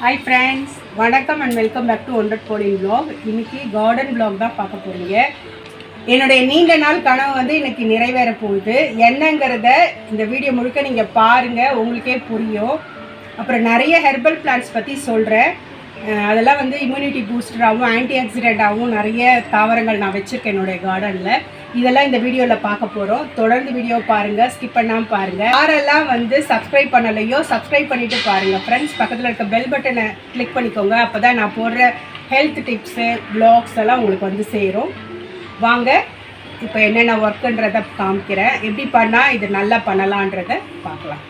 Hi friends, வணக்கம் and welcome back to 100 coding vlog. இன்றைக்கி garden vlog தான் பார்க்க போகிறீங்க. என்னுடைய நீண்ட நாள் கனவு வந்து இன்றைக்கி நிறைவேற போகுது. என்னங்கிறத இந்த வீடியோ முழுக்க நீங்கள் பாருங்கள், உங்களுக்கே புரியும். அப்புறம் நிறைய ஹெர்பல் பிளான்ட்ஸ் பற்றி சொல்கிறேன். அதெல்லாம் வந்து இம்யூனிட்டி பூஸ்டராகவும் ஆன்டி ஆக்சிடென்ட்டாகவும் நிறைய தாவரங்கள் நான் வச்சுருக்கேன் என்னுடைய கார்டனில். இதெல்லாம் இந்த வீடியோவில் பார்க்க போகிறோம். தொடர்ந்து வீடியோ பாருங்கள், ஸ்கிப் பண்ணாமல் பாருங்கள். யாரெல்லாம் வந்து சப்ஸ்கிரைப் பண்ணலையோ சப்ஸ்கிரைப் பண்ணிவிட்டு பாருங்கள் ஃப்ரெண்ட்ஸ். பக்கத்தில் இருக்க பெல் பட்டனை கிளிக் பண்ணிக்கோங்க. அப்போ தான் நான் போடுற ஹெல்த் டிப்ஸு வ்ளாக்ஸ் எல்லாம் உங்களுக்கு வந்து சேரும். வாங்க இப்போ என்னென்ன ஒர்க்குன்றதை காமிக்கிறேன். எப்படி பண்ணால் இது நல்லா பண்ணலான்றதை பார்க்கலாம்.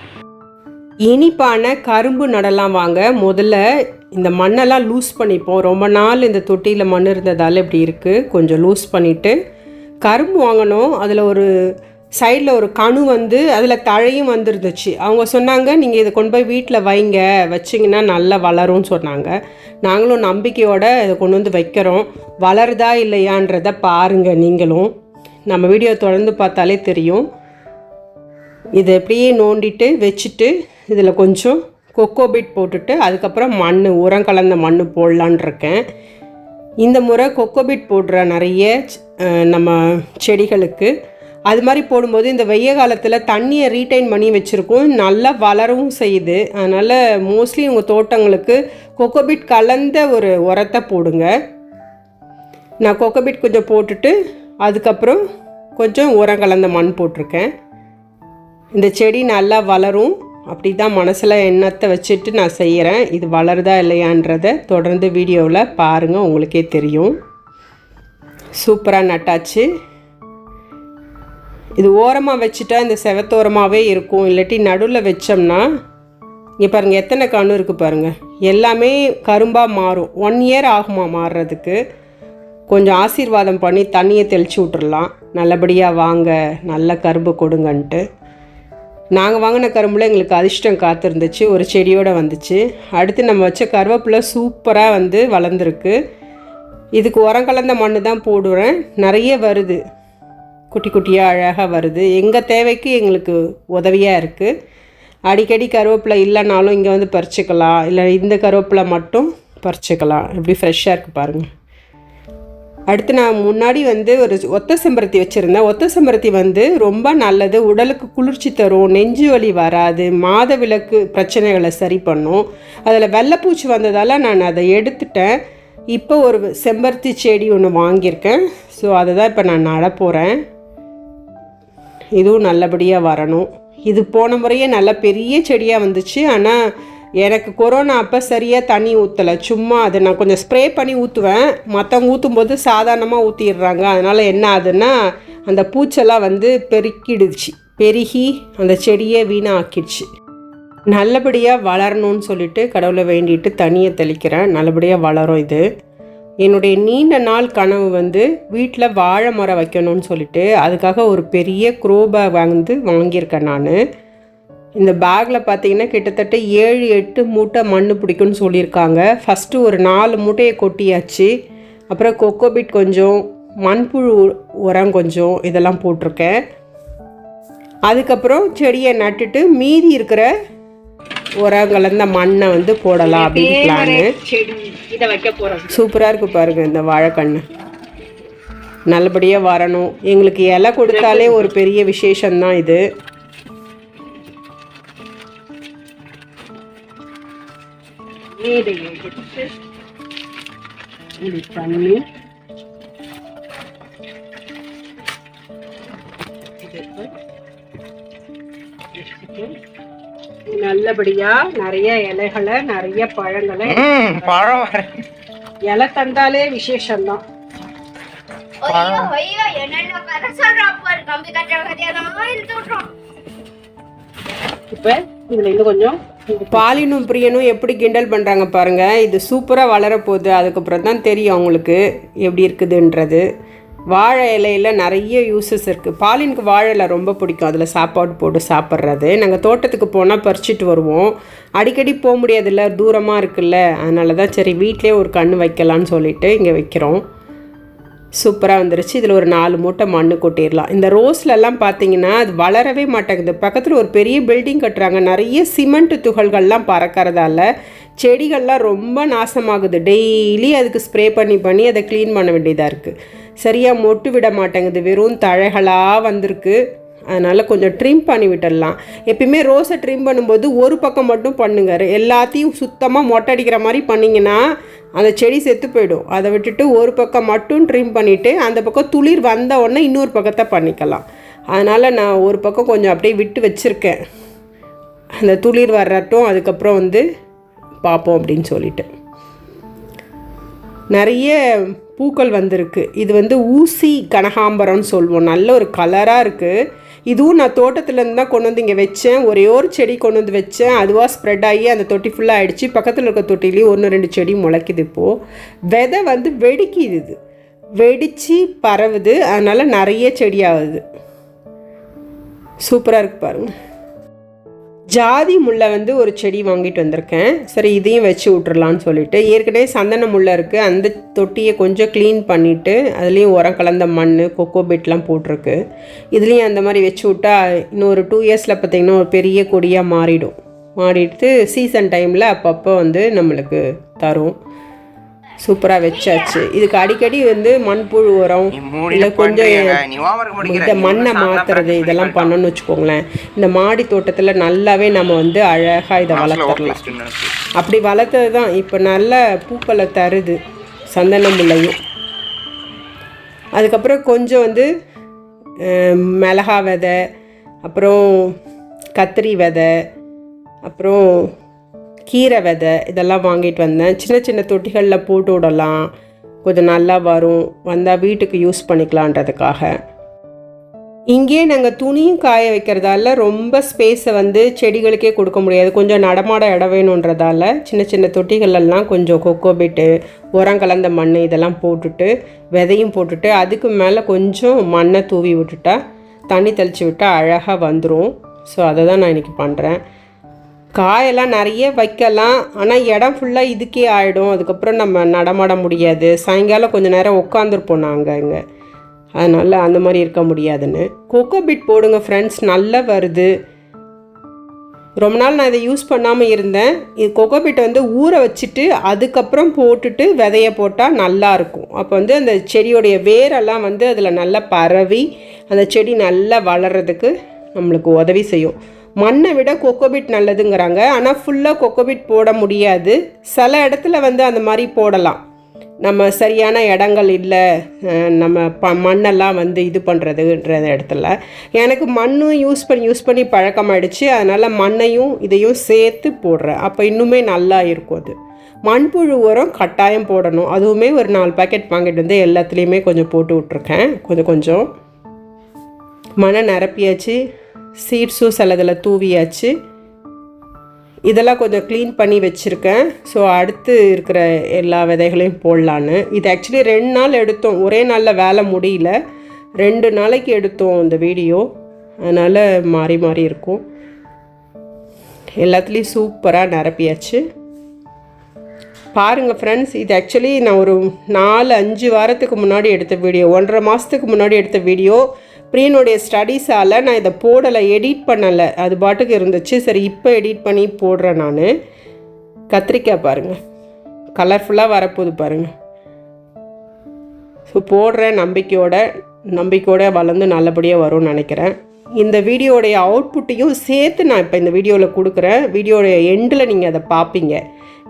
இனிப்பான கரும்பு நடலாம் வாங்க. முதல்ல இந்த மண்ணெல்லாம் லூஸ் பண்ணிப்போம். ரொம்ப நாள் இந்த தொட்டியில் மண் இருந்ததால் இப்படி இருக்குது. கொஞ்சம் லூஸ் பண்ணிவிட்டு கரும்பு வாங்கணும். அதில் ஒரு சைடில் ஒரு கணு வந்து அதில் தழையும் வந்துருந்துச்சு. அவங்க சொன்னாங்க, நீங்கள் இதை கொண்டு போய் வீட்டில் வைங்க, வச்சிங்கன்னா நல்லா வளரும்னு சொன்னாங்க. நாங்களும் நம்பிக்கையோடு இதை கொண்டு வந்து வைக்கிறோம். வளருதா இல்லையான்றதை பாருங்கள் நீங்களும். நம்ம வீடியோ தொடர்ந்து பார்த்தாலே தெரியும். இதை எப்படியே நோண்டிட்டு வச்சுட்டு இதில் கொஞ்சம் கொக்கோபீட் போட்டுட்டு அதுக்கப்புறம் மண், உரம் கலந்த மண் போடலான் இருக்கேன். இந்த முறை கொக்கோபீட் போடுற நிறைய நம்ம செடிகளுக்கு அது மாதிரி போடும்போது இந்த வெய்ய காலத்தில் தண்ணியை ரீட்டைன் பண்ணி வச்சுருக்கோம், நல்லா வளரவும் செய்யுது. அதனால் மோஸ்ட்லி உங்கள் தோட்டங்களுக்கு கொக்கோபீட் கலந்த ஒரு உரத்தை போடுங்க. நான் கொக்கோபீட் கொஞ்சம் போட்டுட்டு அதுக்கப்புறம் கொஞ்சம் உரம் கலந்த மண் போட்டிருக்கேன். இந்த செடி நல்லா வளரும். அப்படி தான் மனசில் எண்ணத்தை வச்சுட்டு நான் செய்கிறேன். இது வளருதா இல்லையான்றதை தொடர்ந்து வீடியோவில் பாருங்கள், உங்களுக்கே தெரியும். சூப்பராக நட்டாச்சு. இது ஓரமாக வச்சுட்டா இந்த செவத்தோரமாகவே இருக்கும். இல்லாட்டி நடுவில் வச்சோம்னா இங்கே பாருங்கள் எத்தனை கணு இருக்குது பாருங்கள். எல்லாமே கரும்பாக மாறும். 1 இயர் ஆகுமா மாறுறதுக்கு. கொஞ்சம் ஆசீர்வாதம் பண்ணி தண்ணியை தெளித்து விட்டுறலாம். நல்லபடியாக வாங்க, நல்ல கரும்பு கொடுங்கன்ட்டு. நாங்கள் வாங்கின கரும்பில் எங்களுக்கு அதிர்ஷ்டம் காத்திருந்துச்சு. ஒரு செடியோடு வந்துச்சு. அடுத்து நம்ம வச்ச கருவேப்பிலை சூப்பராக வந்து வளர்ந்துருக்கு. இதுக்கு உரம் கலந்த மண் தான் போடுறேன். நிறைய வருது, குட்டி குட்டியாக அழகாக வருது. எங்கள் தேவைக்கு எங்களுக்கு உதவியாக இருக்குது. அடிக்கடி கருவேப்பிலை இல்லைனாலும் இங்கே வந்து பறிச்சுக்கலாம், இல்லை இந்த கருவேப்பிலை மட்டும் பறிச்சுக்கலாம். எப்படி ஃப்ரெஷ்ஷாக இருக்குது பாருங்கள். அடுத்து நான் முன்னாடி வந்து ஒரு ஒத்த செம்பருத்தி வச்சுருந்தேன். ஒத்த செம்பருத்தி வந்து ரொம்ப நல்லது, உடலுக்கு குளிர்ச்சி தரும், நெஞ்சு வலி வராது, மாதவிலக்கு பிரச்சனைகளை சரி பண்ணும். அதில் வெள்ளைப்பூச்சி வந்ததால் நான் அதை எடுத்துட்டேன். இப்போ ஒரு செம்பருத்தி செடி ஒன்று வாங்கியிருக்கேன். ஸோ அதை தான் இப்போ நான் நடப்போகிறேன். இதுவும் நல்லபடியாக வரணும். இது போன முறையே நல்ல பெரிய செடியாக வந்துச்சு. ஆனால் எனக்கு கொரோனா அப்போ சரியாக தண்ணி ஊற்றலை. சும்மா அதை நான் கொஞ்சம் ஸ்ப்ரே பண்ணி ஊற்றுவேன். மற்றவங்க ஊற்றும்போது சாதாரணமாக ஊற்றிடுறாங்க. அதனால் என்ன ஆகுதுன்னா அந்த பூச்செல்லாம் வந்து பெருகி அந்த செடியே வீணாக்கிடுச்சு. நல்லபடியாக வளரணும்னு சொல்லிட்டு கடவுளை வேண்டிட்டு தண்ணியை தெளிக்கிறேன். நல்லபடியாக வளரும். இது என்னுடைய நீண்ட நாள் கனவு வந்து வீட்டில் வாழை மரம் வைக்கணும்னு சொல்லிட்டு அதுக்காக ஒரு பெரிய க்ரோ பேக் வாங்கியிருக்கேன் நான். இந்த பேக்கில் பார்த்தீங்கன்னா கிட்டத்தட்ட 7-8 மூட்டை மண் பிடிக்கும்னு சொல்லியிருக்காங்க. ஃபஸ்ட்டு ஒரு 4 மூட்டையை கொட்டியாச்சு. அப்புறம் கொக்கோபீட் கொஞ்சம், மண்புழு உரம் கொஞ்சம், இதெல்லாம் போட்டிருக்கேன். அதுக்கப்புறம் செடியை நட்டுட்டு மீதி இருக்கிற உரம் கலந்த மண்ணை வந்து போடலாம் அப்படின்னு பிளானு. இதை வைக்க போகிறோம். சூப்பராக இருக்குது பாருங்கள் இந்த வாழைக்கன்று. நல்லபடியாக வரணும். எங்களுக்கு இலை கொடுத்தாலே ஒரு பெரிய விசேஷம்தான் இது. இதை எடுத்து இது பண்ணி நல்லபடியா நிறைய இலைகளை, நிறைய பழங்களை, இலை தந்தாலே விசேஷம்தான். இப்ப இதுல இன்னும் கொஞ்சம் பாலினும் பிரியனும் எப்படி கிண்டல் பண்ணுறாங்க பாருங்கள். இது சூப்பராக வளரப்போகுது. அதுக்கப்புறம் தான் தெரியும் அவங்களுக்கு எப்படி இருக்குதுன்றது. வாழை இலையில் நிறைய யூஸஸ் இருக்குது. பாலினுக்கு வாழை இலை ரொம்ப பிடிக்கும். அதில் சாப்பாடு போட்டு சாப்பிட்றது. நாங்கள் தோட்டத்துக்கு போனால் பறிச்சிட்டு வருவோம். அடிக்கடி போக முடியாதுல்ல, தூரமாக இருக்குல்ல. அதனால தான் சரி வீட்டிலே ஒரு கன்று வைக்கலான்னு சொல்லிட்டு இங்கே வைக்கிறோம். சூப்பராக வந்துருச்சு. இதில் ஒரு 4 மூட்டை மண் கொட்டிடலாம். இந்த ரோஸ்லலாம் பார்த்தீங்கன்னா அது வளரவே மாட்டேங்குது. பக்கத்தில் ஒரு பெரிய பில்டிங் கட்டுறாங்க, நிறைய சிமெண்ட் துகள்கள்லாம் பறக்கிறதால செடிகள்லாம் ரொம்ப நாசமாகுது. டெய்லி அதுக்கு ஸ்ப்ரே பண்ணி அதை க்ளீன் பண்ண வேண்டியதாக இருக்குது. சரியாக மொட்டு விட மாட்டேங்குது, வெறும் தழைகளாக வந்திருக்கு. அதனால் கொஞ்சம் ட்ரிம் பண்ணி விட்டுடலாம். எப்பயுமே ரோஸை ட்ரிம் பண்ணும்போது ஒரு பக்கம் மட்டும் பண்ணுங்க. எல்லாத்தையும் சுத்தமாக மொட்டை அடிக்கிற மாதிரி பண்ணிங்கன்னா அந்த செடி செத்து போயிடும். அதை விட்டுட்டு ஒரு பக்கம் மட்டும் ட்ரிம் பண்ணிவிட்டு அந்த பக்கம் துளிர் வந்த உடனே இன்னொரு பக்கத்தை பண்ணிக்கலாம். அதனால் நான் ஒரு பக்கம் கொஞ்சம் அப்படியே விட்டு வச்சுருக்கேன், அந்த துளிர் வர்றட்டும், அதுக்கப்புறம் வந்து பார்ப்போம் அப்படின்னு சொல்லிட்டு. நிறைய பூக்கள் வந்திருக்கு. இது வந்து ஊசி கனகாம்பரம்னு சொல்லுவோம். நல்ல ஒரு கலராக இருக்குது. இதுவும் நான் தோட்டத்துலேருந்து தான் கொண்டு வந்து இங்கே வச்சேன். ஒரே ஒரு செடி கொண்டு வந்து வச்சேன், அதுவாக ஸ்ப்ரெட் ஆகி அந்த தொட்டி ஃபுல்லாக ஆகிடுச்சு. பக்கத்தில் இருக்க தொட்டிலையும் 1-2 செடி முளைக்குது. இப்போது விதை வந்து வெடிக்குது, வெடித்து பரவுது. அதனால் நிறைய செடி ஆகுது. சூப்பராக இருக்குது பாருங்கள். ஜாதி முல்லை வந்து ஒரு செடி வாங்கிட்டு வந்திருக்கேன். சரி, இதையும் வச்சு விட்றலான்னு சொல்லிட்டு. ஏற்கனவே சந்தன முல்லை இருக்குது, அந்த தொட்டியை கொஞ்சம் க்ளீன் பண்ணிவிட்டு அதுலேயும் உரம் கலந்த மண், கொக்கோபிட்லாம் போட்டிருக்கு. இதுலேயும் அந்த மாதிரி வச்சு விட்டா இன்னொரு 2 இயர்ஸில் பார்த்திங்கன்னா ஒரு பெரிய கொடியாக மாறிட்டு சீசன் டைமில் அப்பப்போ வந்து நம்மளுக்கு தரும். சூப்பராக வச்சாச்சு. இதுக்கு அடிக்கடி வந்து மண்புழு உரம் இல்லை கொஞ்சம் இந்த மண்ணை மாற்றுறது இதெல்லாம் பண்ணணும்னு வச்சுக்கோங்களேன். இந்த மாடி தோட்டத்தில் நல்லாவே நம்ம வந்து அழகாக இதை வளர்த்துடலாம். அப்படி வளர்த்தது தான் இப்போ நல்ல பூக்களை தருது சந்தன முல்லையும். அதுக்கப்புறம் கொஞ்சம் வந்து மிளகா விதை, அப்புறம் கத்திரி விதை, அப்புறம் கீரை விதை இதெல்லாம் வாங்கிட்டு வந்தேன். சின்ன சின்ன தொட்டிகளில் போட்டு விடலாம், கொஞ்சம் நல்லா வந்தால் வீட்டுக்கு யூஸ் பண்ணிக்கலான்றதுக்காக. இங்கேயே நாங்கள் துணியும் காய வைக்கிறதால ரொம்ப ஸ்பேஸை வந்து செடிகளுக்கே கொடுக்க முடியாது. கொஞ்சம் நடமாட இடம் வேணுன்றதால சின்ன சின்ன தொட்டிகளெல்லாம் கொஞ்சம் கொக்கோபிட்டு, உரம் கலந்த மண் இதெல்லாம் போட்டுட்டு விதையும் போட்டுட்டு அதுக்கு மேலே கொஞ்சம் மண்ணை தூவி விட்டுட்டா, தண்ணி தெளித்து விட்டால் அழகாக வந்துடும். ஸோ அதை தான் நான் இன்றைக்கி பண்ணுறேன். காயெல்லாம் நிறைய வைக்கலாம், ஆனால் இடம் ஃபுல்லாக இதுக்கே ஆகிடும். அதுக்கப்புறம் நம்ம நடமாட முடியாது. சாயங்காலம் கொஞ்சம் நேரம் உட்காந்துருப்போம் நாங்கள் இங்கே, அதனால் அந்த மாதிரி இருக்க முடியாதுன்னு. கொக்கோபிட் போடுங்க ஃப்ரெண்ட்ஸ், நல்லா வருது. ரொம்ப நாள் நான் இதை யூஸ் பண்ணாமல் இருந்தேன். இது கொக்கோபிட் வந்து ஊற வச்சுட்டு அதுக்கப்புறம் போட்டுட்டு விதைய போட்டால் நல்லாயிருக்கும். அப்போ வந்து அந்த செடியோடைய வேரெல்லாம் வந்து அதில் நல்லா பரவி அந்த செடி நல்லா வளர்கிறதுக்கு நம்மளுக்கு உதவி செய்யும். மண்ணை விட கொக்கோபிட் நல்லதுங்கிறாங்க, ஆனால் ஃபுல்லாக கொக்கோபிட் போட முடியாது. சில இடத்துல வந்து அந்த மாதிரி போடலாம். நம்ம சரியான இடங்கள் இல்லை, நம்ம மண்ணெல்லாம் வந்து இது பண்ணுறதுன்ற இடத்துல. எனக்கு மண்ணும் யூஸ் பண்ணி பழக்கமாயிடுச்சு. அதனால் மண்ணையும் இதையும் சேர்த்து போடுறேன். அப்போ இன்னுமே நல்லா இருக்கும். அது மண்புழு உரம் கட்டாயம் போடணும். அதுவுமே ஒரு 4 பாக்கெட் வாங்கிட்டு வந்து எல்லாத்துலேயுமே கொஞ்சம் போட்டு விட்ருக்கேன். கொஞ்சம் மண்ணை நிரப்பியாச்சு, சீட்ஸும் சிலதில் தூவியாச்சு. இதெல்லாம் கொஞ்சம் க்ளீன் பண்ணி வச்சுருக்கேன். ஸோ அடுத்து இருக்கிற எல்லா விதைகளையும் போடலான்னு. இது ஆக்சுவலி 2 நாள் எடுத்தோம், ஒரே நாளில் வேலை முடியல. 2 நாளைக்கு எடுத்தோம் இந்த வீடியோ, அதனால் மாறி இருக்கும். எல்லாத்துலேயும் சூப்பராக நிரப்பியாச்சு. பாருங்கள் ஃப்ரெண்ட்ஸ், இது ஆக்சுவலி நான் ஒரு 4-5 வாரத்துக்கு முன்னாடி எடுத்த வீடியோ, 1.5 மாதத்துக்கு முன்னாடி எடுத்த வீடியோ. பிரியனுடைய ஸ்டடீஸால் நான் இதை போடலை, எடிட் பண்ணலை, அது பாட்டுக்கு இருந்துச்சு. சரி, இப்போ எடிட் பண்ணி போடுறேன் நான். கத்திரிக்காய் பாருங்கள், கலர்ஃபுல்லாக வரப்போகுது பாருங்கள். ஸோ போடுறேன் நம்பிக்கையோட வளர்ந்து நல்லபடியாக வரும்னு நினைக்கிறேன். இந்த வீடியோடைய அவுட்புட்டையும் சேர்த்து நான் இப்போ இந்த வீடியோவில் கொடுக்குறேன். வீடியோடைய எண்டில் நீங்கள் அதை பார்ப்பீங்க,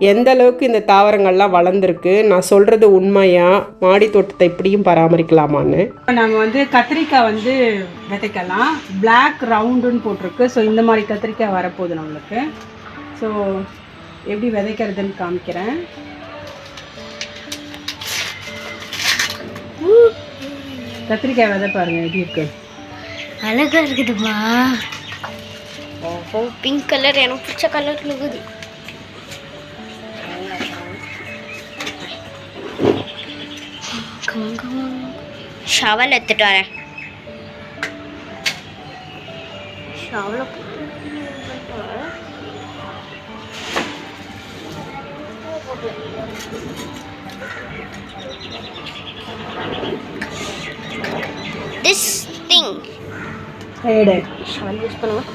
எந்த அளவுக்கு இந்த தாவரங்கள்லாம் வளர்ந்துருக்கு. நான் சொல்கிறது உண்மையா, மாடி தோட்டத்தை இப்படியும் பராமரிக்கலாமான்னு. நாங்கள் வந்து கத்திரிக்காய் வந்து விதைக்கலாம். பிளாக் ரவுண்டுன்னு போட்டிருக்கு. ஸோ இந்த மாதிரி கத்திரிக்காய் வரப்போகுது நம்மளுக்கு. ஸோ எப்படி விதைக்கிறதுன்னு காமிக்கிறேன். கத்திரிக்காய் விதை பாருங்க எப்படி இருக்கு, அழகா இருக்குதுமா. ஓஹோ, பிங்க் கலர் எனக்கு பிடிச்ச கலர் இருக்குது. ஷவல் எடுத்துட்டு வரேன். ஷவல திஸ் திங் எடு. ஷால் யூஸ் பண்ணுவேன்.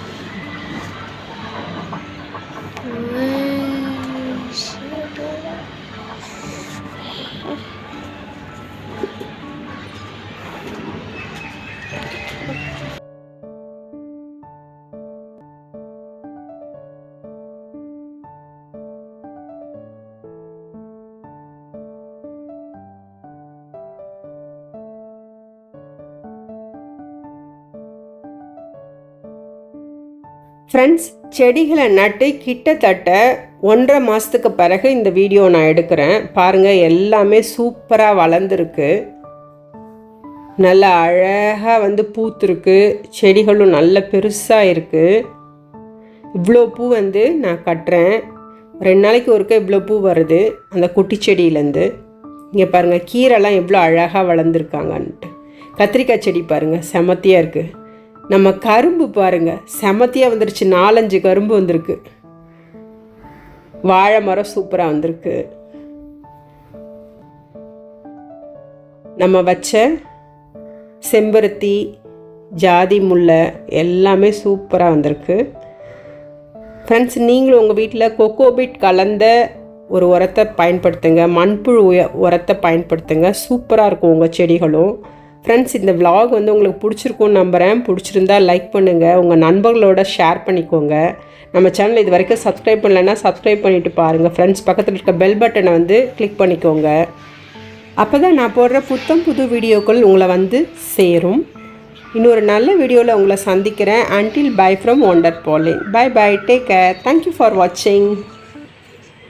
ஃப்ரெண்ட்ஸ், செடிகளை நட்டு கிட்டத்தட்ட 1.5 மாதத்துக்கு பிறகு இந்த வீடியோ நான் எடுக்கிறேன். பாருங்கள், எல்லாமே சூப்பராக வளர்ந்துருக்கு. நல்லா அழகாக பூத்துருக்கு. செடிகளும் நல்ல பெருசாக இருக்குது. இவ்வளோ பூ நான் கட்டுறேன். 2 நாளைக்கு ஒருக்க இவ்வளோ பூ வருது அந்த குட்டி செடியிலேருந்து. இங்கே பாருங்கள், கீரைலாம் எவ்வளோ அழகாக வளர்ந்துருக்காங்கன்ட்டு. கத்திரிக்காய் செடி பாருங்கள், செமத்தியாக இருக்குது. நம்ம கரும்பு பாருங்கள், செமத்தியாக வந்துருச்சு. 4-5 கரும்பு வந்திருக்கு. வாழை மரம் சூப்பராக வந்திருக்கு. நம்ம வச்ச செம்பருத்தி, ஜாதி முல்லை எல்லாமே சூப்பராக வந்திருக்கு. ஃப்ரெண்ட்ஸ், நீங்களும் உங்கள் வீட்டில் கொக்கோபிட் கலந்த ஒரு உரத்தை பயன்படுத்துங்க. மண்புழு உரத்தை பயன்படுத்துங்க. சூப்பராக இருக்கும் உங்கள் செடிகளும். ஃப்ரெண்ட்ஸ், இந்த விலாக் உங்களுக்கு பிடிச்சிருக்கும்னு நம்புகிறேன். பிடிச்சிருந்தா லைக் பண்ணுங்கள். உங்கள் நண்பர்களோட ஷேர் பண்ணிக்கோங்க. நம்ம சேனல் இது வரைக்கும் சப்ஸ்கிரைப் பண்ணலைன்னா சப்ஸ்கிரைப் பண்ணிவிட்டு பாருங்கள். ஃப்ரெண்ட்ஸ், பக்கத்தில் இருக்க பெல் பட்டனை கிளிக் பண்ணிக்கோங்க. அப்போ தான் நான் போடுற புது வீடியோக்கள் உங்களை சேரும். இன்னொரு நல்ல வீடியோவில் உங்களை சந்திக்கிறேன். Until bye from Wonder Pauline. Bye bye. Take care. Thank you for watching.